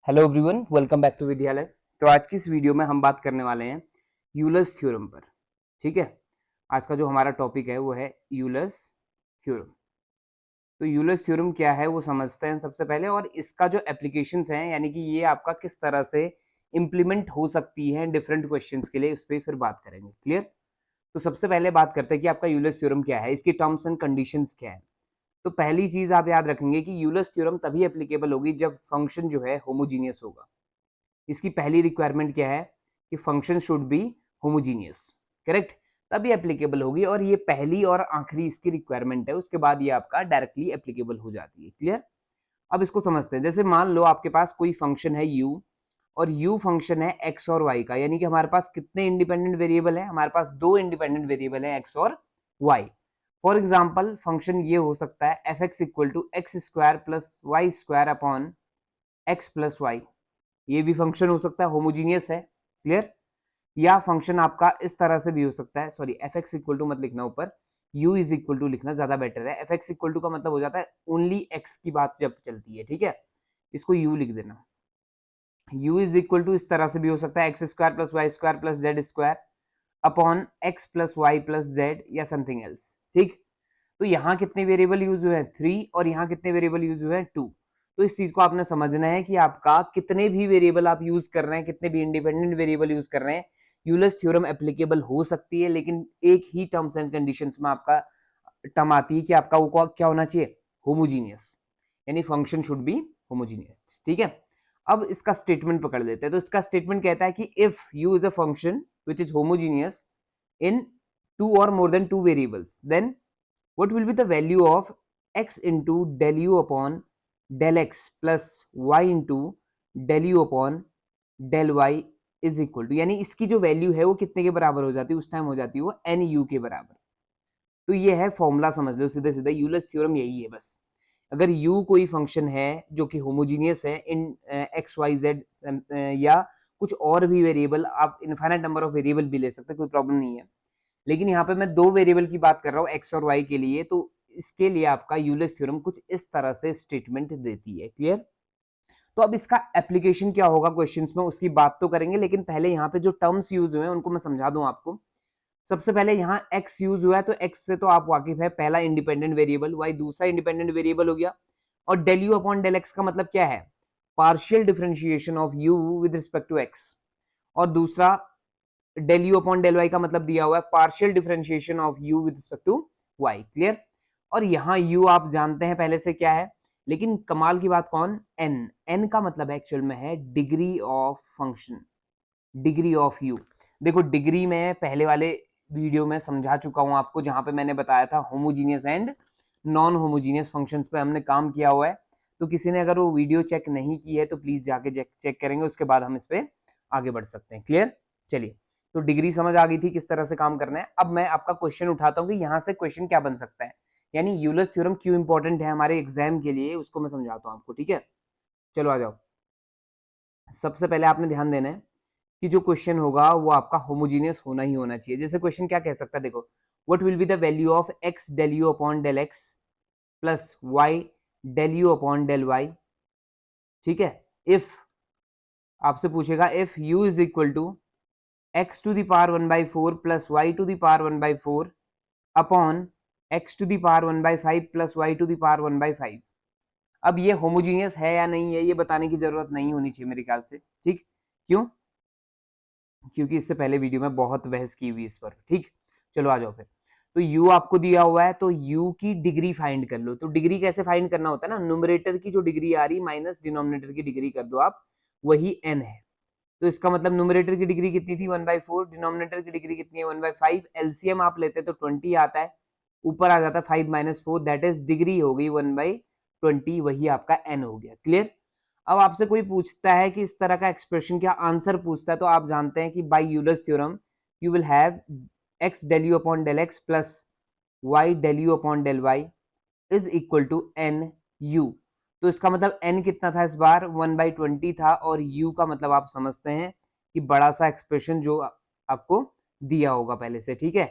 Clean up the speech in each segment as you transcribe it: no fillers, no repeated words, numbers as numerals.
Hello everyone, welcome back to Vidyalay. तो आज की इस वीडियो में हम बात करने वाले हैं यूलर्स थ्योरम पर। ठीक है, आज का जो हमारा टॉपिक है वो है यूलर्स थ्योरम। तो यूलर्स थ्योरम क्या है वो समझते हैं सबसे पहले, और इसका जो एप्लीकेशंस हैं यानी कि ये आपका किस तरह से इम्प्लीमेंट हो सकती है डिफरेंट क्वेश्चंस के लिए, उस पर फिर बात करेंगे। क्लियर? तो सबसे पहले बात करते हैं कि आपका यूलर्स थ्योरम क्या है, इसकी टर्म्स एंड कंडीशंस क्या है। तो पहली चीज आप याद रखेंगे कि यूलर्स थ्योरम तभी एप्लीकेबल होगी जब फंक्शन जो है होमोजीनियस होगा। इसकी पहली रिक्वायरमेंट क्या है कि function should be homogeneous. Correct? तभी एप्लीकेबल होगी, और ये पहली और आखिरी इसकी रिक्वायरमेंट है। उसके बाद ये आपका डायरेक्टली एप्लीकेबल हो जाती है। क्लियर? अब इसको समझते हैं। जैसे मान लो आपके पास कोई फंक्शन है u, और u फंक्शन है x और y का, यानी कि हमारे पास कितने इंडिपेंडेंट वेरिएबल है? हमारे पास दो इंडिपेंडेंट वेरिएबल है, x और y। फॉर एग्जाम्पल फंक्शन ये हो सकता है f x equal to x square plus y square upon x plus y. ये भी फंक्शन हो सकता है, होमोजीनियस है। क्लियर? या फंक्शन आपका इस तरह से भी हो सकता है, sorry f x equal to मत लिखना ऊपर, u इज इक्वल टू लिखना ज्यादा बेटर है। एफ एक्स इक्वल टू का मतलब हो जाता है ओनली x की बात जब चलती है। ठीक है, इसको u लिख देना। u इज इक्वल टू इस तरह से भी हो सकता है x square plus y square plus z square upon x plus y plus z या समथिंग एल्स। ठीक? तो यहाँ कितने वेरिएबल यूज हुए हैं? 3, और यहाँ कितने वेरिएबल यूज हुए हैं? 2। तो इस चीज को आपने समझना है कि आपका कितने भी वेरिएबल आप यूज कर रहे हैं, कितने भी इंडिपेंडेंट वेरिएबल यूज कर रहे हैं, यूलर्स थ्योरम एप्लीकेबल हो सकती है, लेकिन एक ही टर्म्स एंड कंडीशंस में आपका टर्म आती है कि आपका वो क्या होना चाहिए? होमोजीनियस, यानी फंक्शन शुड बी होमोजीनियस। ठीक है, अब इसका स्टेटमेंट पकड़ लेते हैं। तो इसका स्टेटमेंट कहता है कि if you is a function which is homogeneous in two or more than two variables, then what will be the value of x into del u upon del x plus y into del u upon del y is equal to, यानी इसकी जो value है वो कितने के बराबर हो जाती है? उस टाइम हो जाती है वो एन यू के बराबर। तो ये है फॉर्मूला, समझ लो सीधे सीधे यूलर्स थ्योरम यही है बस। अगर u कोई फंक्शन है जो कि होमोजीनियस है इन एक्स वाई जेड, या कुछ और भी वेरिएबल, आप इनफाइनाइट नंबर ऑफ वेरिएबल भी ले सकते हैं, कोई प्रॉब्लम नहीं है, लेकिन यहाँ पे मैं दो वेरिएबल की बात कर रहा हूँ एक्स और वाई के लिए। तो इसके लिए आपका यूलर्स थ्योरम कुछ इस तरह से स्टेटमेंट देती है। क्लियर? तो अब इसका एप्लीकेशन क्या होगा क्वेश्चंस में, उसकी बात तो करेंगे, लेकिन पहले यहाँ पे जो टर्म्स यूज हुए हैं उनको मैं समझा दूं आपको। सबसे पहले यहाँ x यूज हुआ है, तो x से तो आप वाकिफ है, पहला इंडिपेंडेंट वेरिएबल, y दूसरा इंडिपेंडेंट वेरिएबल हो गया। और del u upon del x का मतलब क्या है? Partial differentiation of u with respect to x। और दूसरा del u upon del y का मतलब दिया हुआ है partial differentiation of u with respect to y. Clear? और यहाँ यू आप जानते हैं पहले से क्या है, लेकिन कमाल की बात कौन? एन। एन का मतलब एक्चुअल में है degree of function, degree of you. देखो डिग्री में पहले वाले वीडियो में समझा चुका हूं आपको, जहां पे मैंने बताया था homogeneous and non homogeneous functions पे हमने काम किया हुआ है। तो किसी ने अगर वो वीडियो चेक नहीं की है तो प्लीज जाके चेक करेंगे, उसके बाद हम इस पे आगे बढ़ सकते हैं। क्लियर? चलिए, तो डिग्री समझ आ गई थी किस तरह से काम करना है। अब मैं आपका क्वेश्चन उठाता हूँ कि यहाँ से क्वेश्चन क्या बन सकता है, यानी यूलर्स थ्योरम क्यों इंपॉर्टेंट है हमारे एग्जाम के लिए, उसको मैं समझाता हूँ आपको। ठीक है, चलो आ जाओ। सबसे पहले आपने ध्यान देना है कि जो क्वेश्चन होगा वो आपका होमोजीनियस होना ही होना चाहिए। जैसे क्वेश्चन क्या कह सकता है, देखो, what will be the value of x del u upon del x plus y del u upon del y. ठीक है, इफ आपसे पूछेगा if u is equal to x to the power 1/4 plus y to the power 1/4 upon x to the power 1/5 plus y to the power 1/5। अब ये homogeneous है या नहीं है ये बताने की जरूरत नहीं होनी चाहिए मेरे ख्याल से। ठीक? क्यों? क्योंकि इससे पहले वीडियो में बहुत बहस की हुई इस पर। ठीक, चलो आ जाओ फिर। तो u आपको दिया हुआ है, तो u की डिग्री फाइंड कर लो। तो डिग्री कैसे फाइंड करना होता है ना, न्यूमरेटर की जो डिग्री आ रही माइनस डिनोमिनेटर की डिग्री कर दो आप, वही n है। तो इसका मतलब न्यूमरेटर की डिग्री कितनी थी? 1/4। डिनोमिनेटर की डिग्री कितनी है? 1/5। एलसीएम आप लेते तो 20 आता है, ऊपर आ जाता है 5 - 4, दैट इज डिग्री हो गई 1/20, वही आपका n हो गया। क्लियर? अब आपसे कोई पूछता है कि इस तरह का एक्सप्रेशन क्या आंसर पूछता है, तो आप जानते हैं कि by Euler's theorem you will have x del u upon del x plus y del u upon del y is equal to n u। तो इसका मतलब n कितना था इस बार? 1/20 था, और u का मतलब आप समझते हैं कि बड़ा सा एक्सप्रेशन जो आपको दिया होगा पहले से। ठीक है,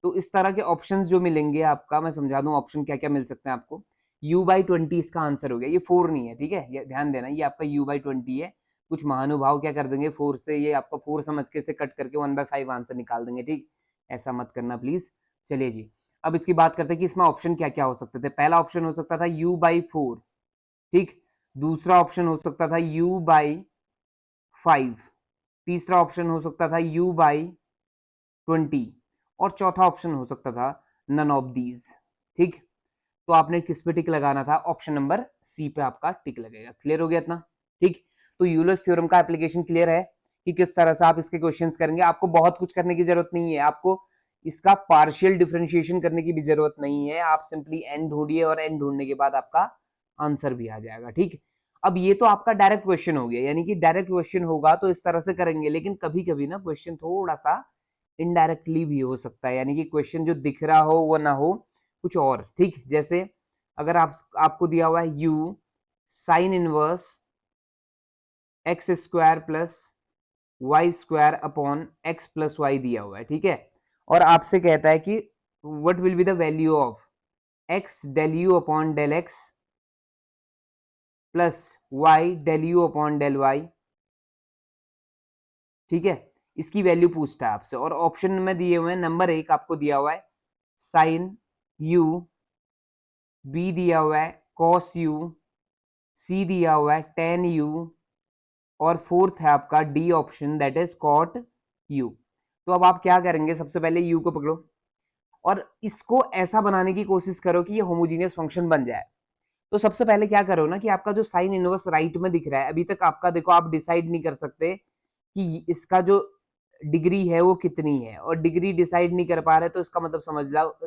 तो इस तरह के ऑप्शंस जो मिलेंगे आपका, मैं समझा दूं ऑप्शन क्या क्या मिल सकते हैं आपको। u/20 इसका आंसर हो गया, ये 4 नहीं है। ठीक है, ये ध्यान देना, ये आपका u/20 है। कुछ महानुभाव क्या कर देंगे, 4 से ये आपका 4 समझ के से कट करके 1/5 आंसर निकाल देंगे, ठीक, ऐसा मत करना प्लीज। चलिए जी, अब इसकी बात करते हैं कि इसमें ऑप्शन क्या क्या हो सकते थे। पहला ऑप्शन हो सकता था u/4, ठीक, दूसरा ऑप्शन हो सकता था u/5, तीसरा ऑप्शन हो सकता था u/20 और चौथा ऑप्शन हो सकता था नन ऑफ दीज, ठीक। तो आपने किस पे टिक लगाना था, ऑप्शन नंबर सी पे आपका टिक लगेगा। क्लियर हो गया इतना, ठीक। तो यूलर्स थ्योरम का एप्लीकेशन क्लियर है कि किस तरह से आप इसके क्वेश्चंस करेंगे। आपको बहुत कुछ करने की जरूरत नहीं है, आपको इसका पार्शियल डिफरेंशिएशन करने की भी जरूरत नहीं है। आप सिंपली एन ढूंढिए और एन ढूंढने के बाद आपका आंसर भी आ जाएगा, ठीक। अब ये तो आपका डायरेक्ट क्वेश्चन हो गया, यानी कि डायरेक्ट क्वेश्चन होगा तो इस तरह से करेंगे, लेकिन कभी कभी ना क्वेश्चन थोड़ा सा इनडायरेक्टली भी हो सकता है, यानी कि क्वेश्चन जो दिख रहा हो वो ना हो कुछ और, ठीक। जैसे अगर आपको दिया हुआ है u sine inverse x square plus y square upon x plus y दिया हुआ है, ठीक है, और आपसे कहता है कि what will be the value of x del u upon del x plus y del u upon del y, ठीक है, इसकी वैल्यू पूछता है आपसे। और ऑप्शन में दिए हुए हैं, नंबर 1 आपको दिया हुआ है साइन यू, बी दिया हुआ है कॉस यू, सी दिया हुआ है टेन यू और फोर्थ है आपका D option that is cot u. तो अब आप क्या करेंगे, सबसे पहले यू को पकड़ो और इसको ऐसा बनाने की कोशिश करो कि ये होमोजीनियस फंक्शन बन जाए। तो सबसे पहले क्या करो ना कि आपका जो साइन इनवर्स राइट में दिख रहा है, अभी तक आपका देखो आप डिसाइड नहीं कर सकते कि इसका जो डिग्री है वो कितनी है, और डिग्री डिसाइड नहीं कर पा रहे तो इसका मतलब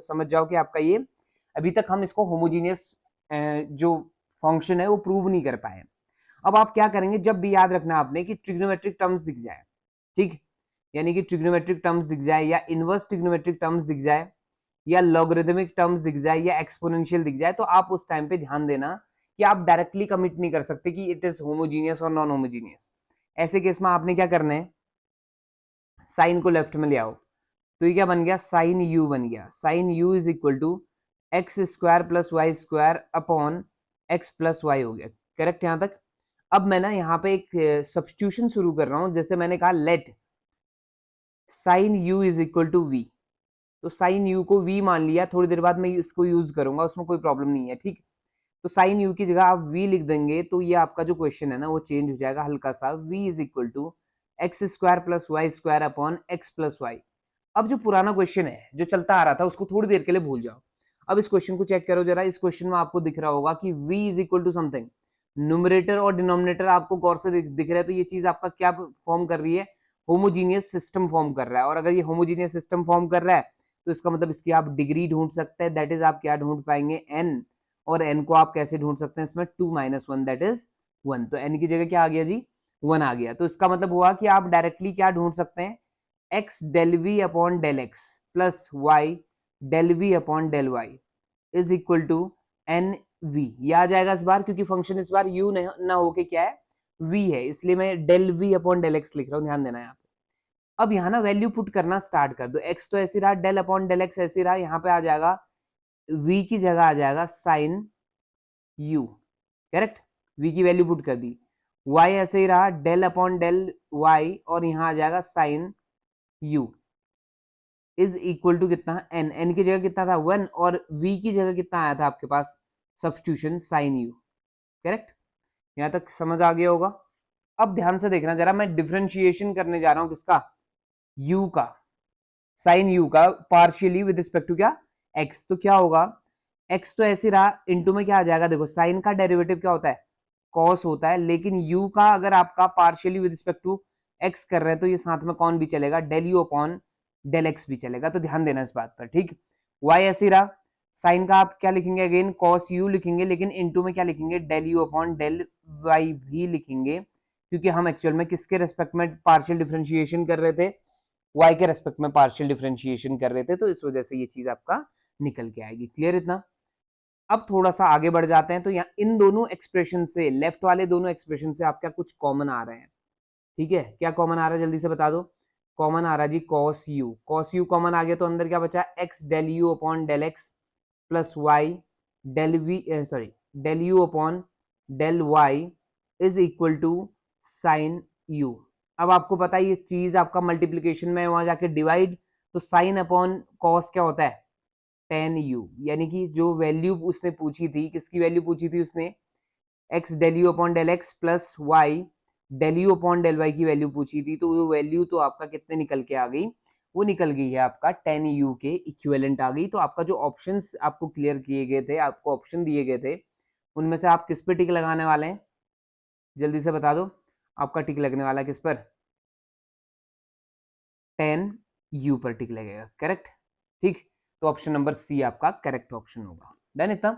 समझ जाओ कि आपका ये अभी तक हम इसको होमोजीनियस जो फंक्शन है वो प्रूव नहीं कर पाए। अब आप क्या करेंगे, जब भी याद रखना आपने कि ट्रिग्नोमेट्रिक टर्म्स दिख जाए, ठीक, यानी कि ट्रिग्नोमेट्रिक टर्म्स दिख जाए या इनवर्स ट्रिग्नोमेट्रिक टर्म्स दिख जाए या लॉगरिथमिक टर्म्स दिख जाए या एक्सपोनेंशियल दिख जाए, तो आप उस टाइम पे ध्यान देना कि आप डायरेक्टली कमिट नहीं कर सकते कि इट इज होमोजीनियस और नॉन होमोजीनियस। ऐसे केस में आपने क्या करना है, साइन को लेफ्ट में ले आओ, तो ये क्या बन गया, साइन यू बन गया। Sine u is equal to x square plus y square upon x plus y हो गया, करेक्ट यहां तक। अब मैं ना यहाँ पे एक सब्स्टिट्यूशन शुरू कर रहा हूं, जैसे मैंने कहा let sine u is equal to v, तो साइन यू को v मान लिया, थोड़ी देर बाद मैं इसको यूज करूंगा, उसमें कोई प्रॉब्लम नहीं है, ठीक। तो साइन यू की जगह आप v लिख देंगे, तो ये आपका जो क्वेश्चन है ना वो चेंज हो जाएगा हल्का सा, v is equal to x square plus y square upon x plus y. अब जो पुराना क्वेश्चन है जो चलता आ रहा था उसको थोड़ी देर के लिए भूल जाओ। अब इस क्वेश्चन को चेक करो जरा, इस क्वेश्चन में आपको दिख रहा होगा कि v is equal to something, numerator और डिनोमिनेटर आपको गौर से दिख रहा है, तो ये चीज आपका क्या फॉर्म कर रही है, होमोजीनियस सिस्टम फॉर्म कर रहा है। और अगर ये होमोजीनियस सिस्टम फॉर्म कर रहा है तो इसका मतलब इसकी आप डिग्री ढूंढ सकते हैं, दैट इज आप क्या ढूंढ पाएंगे, n, और n को आप कैसे ढूंढ सकते हैं, इसमें 2 - 1 दैट इज 1, तो n की जगह क्या आ गया जी, 1 आ गया। तो इसका मतलब हुआ कि आप डायरेक्टली क्या ढूंढ सकते हैं, x del v upon del x plus y del v upon del y is equal to n v. ये आ जाएगा इस बार, क्योंकि फंक्शन इस बार u ना होके क्या है, v है, इसलिए मैं del v upon del x लिख रहा हूँ, ध्यान देना यहाँ पे। अब यहाँ ना वैल्यू पुट करना स्टार्ट कर दो, x तो ऐसे रहा, डेल अपॉन डेल एक्स ऐसे रहा, यहाँ पे आ जाएगा v की जगह आ जाएगा साइन u, करेक्ट, v की वैल्यू पुट कर दी, y ऐसे ही रहा, डेल अपॉन डेल y, और यहाँ आ जाएगा sine u is equal to कितना, n की जगह कितना था 1, और v की जगह कितना आया था आपके पास, सब्स्टिट्यूशन साइन u, करेक्ट। यहाँ तक समझ आ गया होगा। अब ध्यान से देखना जरा, मैं डिफरेंशिएशन करने जा रहा हूँ किसका, u का, साइन u का पार्शियली विद रिस्पेक्ट टू क्या, x, तो क्या होगा, x तो ऐसे रहा, इनटू में क्या आ जाएगा, देखो साइन का डेरिवेटिव क्या होता है, cos होता है, लेकिन u का अगर आपका partially with respect to x कर रहे हैं तो ये साथ में कौन भी चलेगा, del u upon del x भी चलेगा, तो ध्यान देना इस बात पर, ठीक। y ऐसे रहा, साइन का आप क्या लिखेंगे, अगेन cos u लिखेंगे, लेकिन इनटू में क्या लिखेंगे, del u upon del y भी लिखेंगे, क्योंकि हम एक्चुअल में किसके रेस्पेक्ट में पार्शियल डिफरेंशिएशन कर रहे थे, y के रेस्पेक्ट में पार्शियल डिफरेंशिएशन कर रहे थे, तो इस वजह से ये चीज आपका निकल के आएगी। क्लियर इतना। अब थोड़ा सा आगे बढ़ जाते हैं, तो यहाँ इन दोनों एक्सप्रेशन से, लेफ्ट वाले दोनों एक्सप्रेशन से आपका कुछ कॉमन आ रहे हैं, ठीक है, क्या कॉमन आ रहा है जल्दी से बता दो, कॉमन आ रहा है जी cos u कॉमन आ गया, तो अंदर क्या बचा, x del u upon del x plus y del v, sorry del u upon del y is equal to sine u. अब आपको पता है ये चीज आपका मल्टीप्लीकेशन में वहां जाके डिवाइड, तो साइन अपॉन कॉस क्या होता है, टेन यू। यानी कि जो वैल्यू उसने पूछी थी, किसकी वैल्यू पूछी थी उसने, x del u upon del x plus y del u upon del y की वैल्यू पूछी थी, तो वो वैल्यू तो आपका कितने निकल के आ गई, वो निकल गई है आपका टेन यू के इक्विवेलेंट आ गई। तो आपका जो ऑप्शंस आपको क्लियर किए गए थे, आपको ऑप्शन दिए गए थे, उनमें से आप किस पे टिक लगाने वाले हैं, जल्दी से बता दो। आपका टिक लगने वाला है किस पर, टेन यू पर टिक लगेगा, करेक्ट। ठीक, तो ऑप्शन नंबर सी आपका करेक्ट ऑप्शन होगा। डन इतना,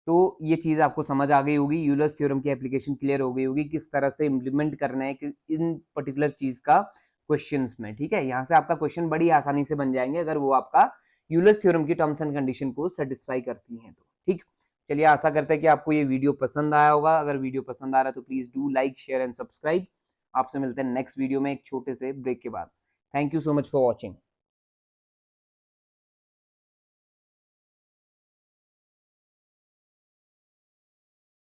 तो ये चीज आपको समझ आ गई होगी, यूलर्स थ्योरम की एप्लीकेशन क्लियर हो गई होगी, किस तरह से इंप्लीमेंट करना है कि इन पर्टिकुलर चीज का क्वेश्चंस में। ठीक है, यहाँ से आपका क्वेश्चन बड़ी आसानी से बन जाएंगे अगर वो आपका यूलर्स थ्योरम की टर्म्स एंड कंडीशन को सेटिस्फाई करती हैं तो। ठीक, चलिए आशा करते हैं कि आपको ये वीडियो पसंद आया होगा। अगर वीडियो पसंद आ रहा है तो please do like share and subscribe. आपसे मिलते हैं नेक्स्ट वीडियो में एक छोटे से ब्रेक के बाद। Thank you so much for watching.